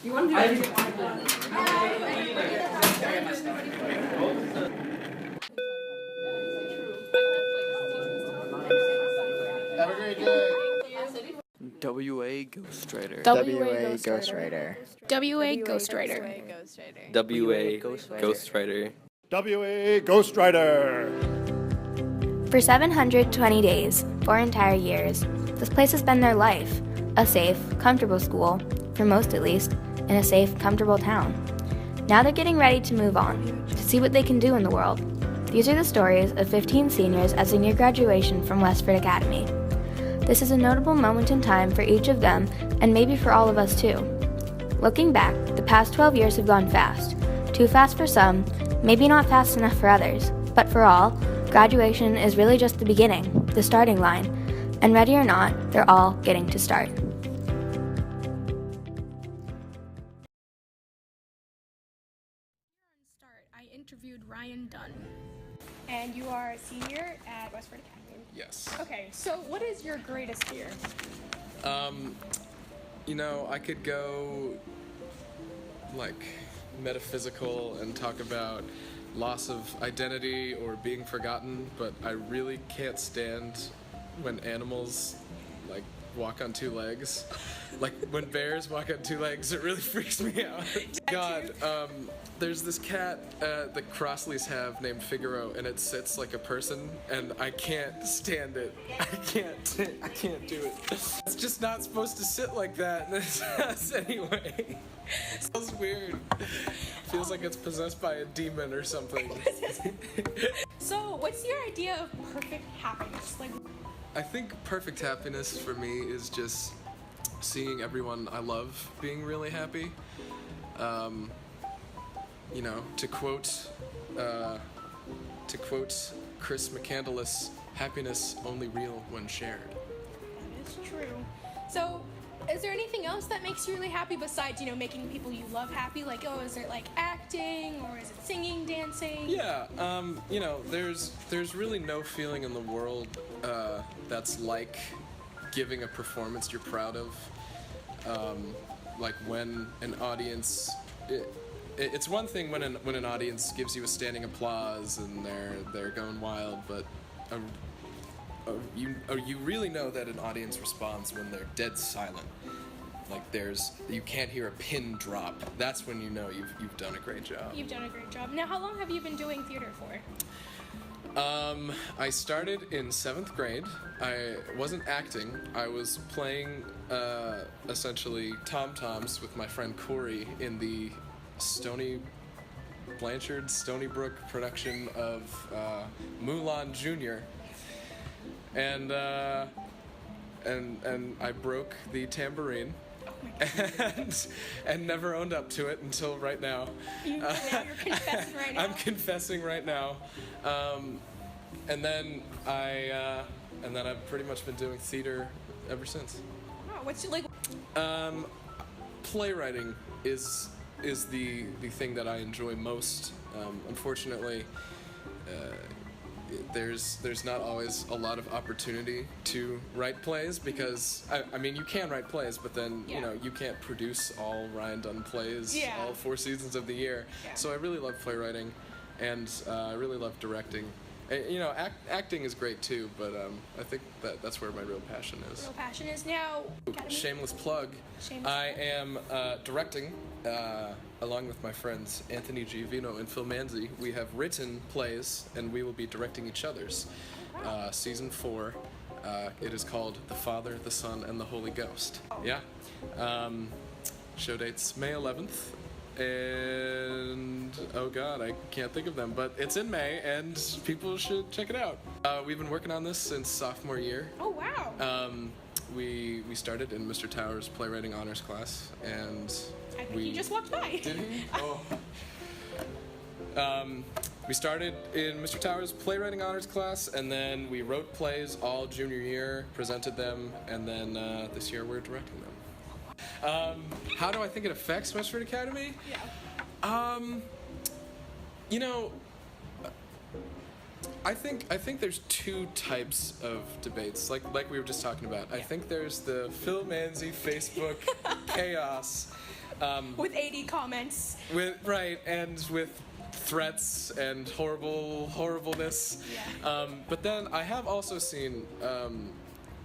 You want to do it? Have a great day. WA Ghostwriter. WA Ghostwriter. WA Ghostwriter. WA Ghostwriter. WA Ghostwriter. For 720 days, 4 entire years, this place has been their life. A safe, comfortable school, for most at least, in a safe, comfortable town. Now they're getting ready to move on, to see what they can do in the world. These are the stories of 15 seniors as they near graduation from Westford Academy. This is a notable moment in time for each of them, and maybe for all of us too. Looking back, the past 12 years have gone fast. Too fast for some, maybe not fast enough for others, but for all, graduation is really just the beginning, the starting line, and ready or not, they're all getting to start. I interviewed Ryan Dunn. And you are a senior at Westford Academy. Yes. Okay, so what is your greatest fear? I could go like metaphysical and talk about loss of identity or being forgotten, but I really can't stand when animals like walk on 2 legs. Like when bears walk on 2 legs, it really freaks me out. God, there's this cat that Crossleys have named Figaro, and it sits like a person, and I can't stand it. I can't do it. It's just not supposed to sit like that, and it does anyway. It sounds weird. Feels like it's possessed by a demon or something. So, what's your idea of perfect happiness? I think perfect happiness for me is just seeing everyone I love being really happy. To quote Chris McCandless, happiness only real when shared. That is true. So, is there anything else that makes you really happy besides, making people you love happy? Like, is it like acting, or is it singing, dancing? Yeah, there's really no feeling in the world that's like giving a performance you're proud of. Like when an audience, it's one thing when an audience gives you a standing applause and they're going wild, but you really know that an audience responds when they're dead silent. Like you can't hear a pin drop. That's when you know you've done a great job. You've done a great job. Now, how long have you been doing theater for? I started in 7th grade. I wasn't acting. I was playing essentially tom-toms with my friend Corey in the Stony Brook production of Mulan Jr. And I broke the tambourine. And never owned up to it until right now. Now you're confessing right now? I'm confessing right now. And then I've pretty much been doing theater ever since. Wow, what's like? Playwriting is the thing that I enjoy most. Unfortunately, there's not always a lot of opportunity to write plays because I mean you can write plays, but then you can't produce all Ryan Dunn plays all 4 seasons of the year. Yeah. So I really love playwriting, and I really love directing. Acting is great too, but I think that's where my real passion is. Real passion is now. Shameless plug. I am directing along with my friends Anthony Giovino and Phil Manzi. We have written plays, and we will be directing each other's. Season 4. It is called The Father, the Son, and the Holy Ghost. Yeah. Show dates May 11th. And oh god, I can't think of them, but it's in May and people should check it out. We've been working on this since sophomore year. Oh wow. We started in Mr. Towers' playwriting honors class, and I think he just walked by. Did he? Oh. We started in Mr. Towers' playwriting honors class, and then we wrote plays all junior year, presented them, and then this year we're directing them. How do I think it affects Westford Academy? Yeah. I think there's 2 types of debates, like we were just talking about. I think there's the Phil Manzi Facebook chaos With 80 comments. And with threats and horribleness. Yeah. But then I have also seen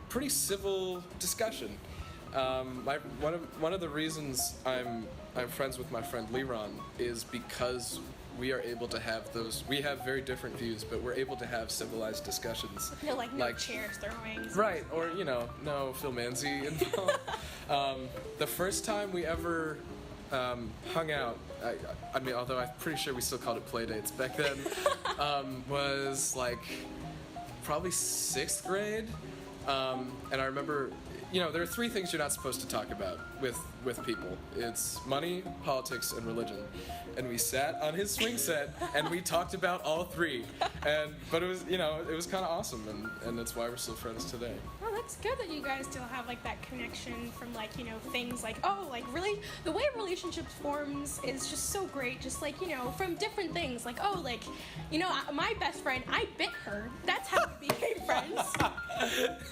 pretty civil discussion. One of the reasons I'm friends with my friend Leron is because we are able to have those. We have very different views, but we're able to have civilized discussions. No chairs throwing. Right, or no Phil Manzi involved. The first time we ever hung out, I mean, although I'm pretty sure we still called it play dates back then, was like probably 6th grade. And I remember, there are 3 things you're not supposed to talk about with people. It's money, politics, and religion. And we sat on his swing set and we talked about all 3. But it was, it was kind of awesome, and that's why we're still friends today. Well, that's good that you guys still have like that connection from things like, really the way relationships forms is just so great. Just from different things, my best friend, I bit her. That's how we became friends.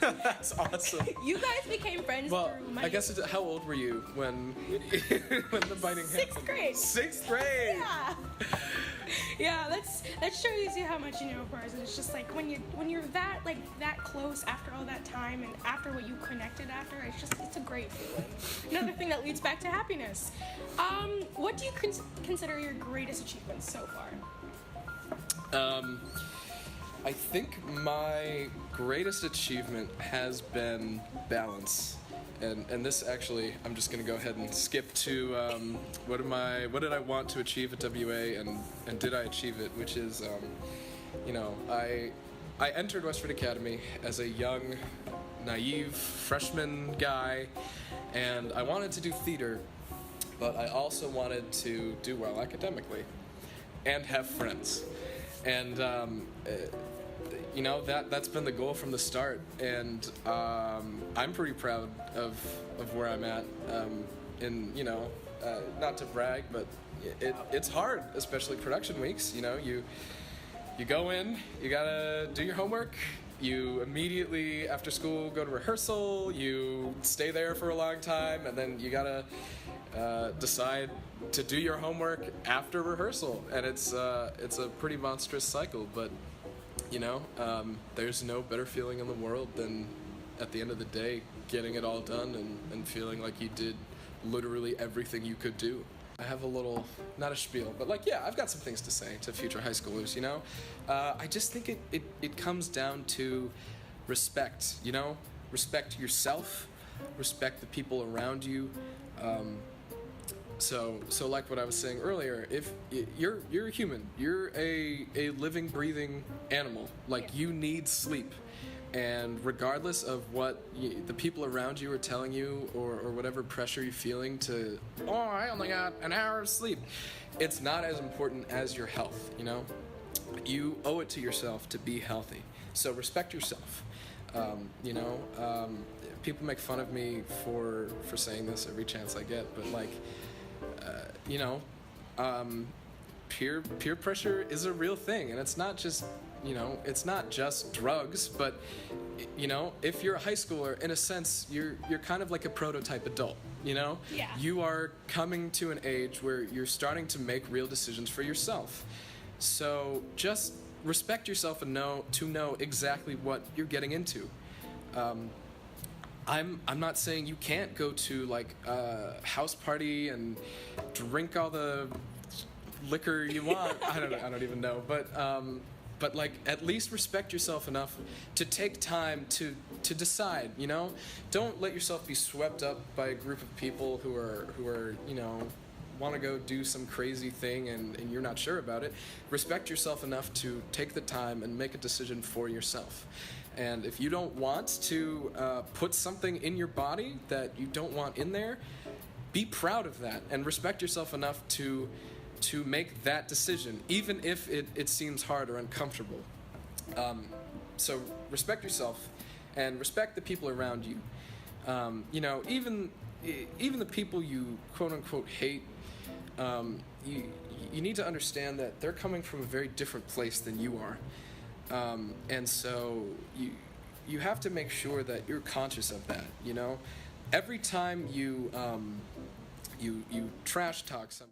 That's awesome. You guys became friends through my... I guess how old were you when the biting happened? 6th grade. 6th grade. Yeah. Yeah, that shows you how much you know of ours, and it's just like when you're that close after all that time and after what you connected after, it's a great feeling. Another thing that leads back to happiness. What do you consider your greatest achievements so far? I think my greatest achievement has been balance. And this actually, I'm just going to go ahead and skip to what did I want to achieve at WA, and did I achieve it? Which is, I entered Westford Academy as a young, naive freshman guy, and I wanted to do theater, but I also wanted to do well academically and have friends. And that's been the goal from the start, and I'm pretty proud of where I'm at. Not to brag, but it's hard, especially production weeks. You go in, you gotta do your homework. You immediately after school go to rehearsal. You stay there for a long time, and then you gotta decide to do your homework after rehearsal, and it's a pretty monstrous cycle, but. There's no better feeling in the world than at the end of the day getting it all done and feeling like you did literally everything you could do. I have a little, not a spiel, but I've got some things to say to future high schoolers, I just think it comes down to respect, respect yourself, respect the people around you. So like what I was saying earlier, if you're a human, you're a living, breathing animal. You need sleep, and regardless of what the people around you are telling you, or whatever pressure you're feeling to, I only got an hour of sleep, it's not as important as your health. You owe it to yourself to be healthy. So respect yourself. People make fun of me for saying this every chance I get, but peer pressure is a real thing, and it's not just drugs, but if you're a high schooler, in a sense you're kind of like a prototype adult. Yeah. You are coming to an age where you're starting to make real decisions for yourself, so just respect yourself and know exactly what you're getting into. I'm not saying you can't go to a house party and drink all the liquor you want. I don't even know. But at least respect yourself enough to take time to decide. Don't let yourself be swept up by a group of people who are want to go do some crazy thing and you're not sure about it. Respect yourself enough to take the time and make a decision for yourself. And if you don't want to put something in your body that you don't want in there, be proud of that and respect yourself enough to make that decision, even if it seems hard or uncomfortable. So respect yourself and respect the people around you. Even the people you quote unquote hate, you need to understand that they're coming from a very different place than you are. And so you have to make sure that you're conscious of that. Every time you you trash talk some.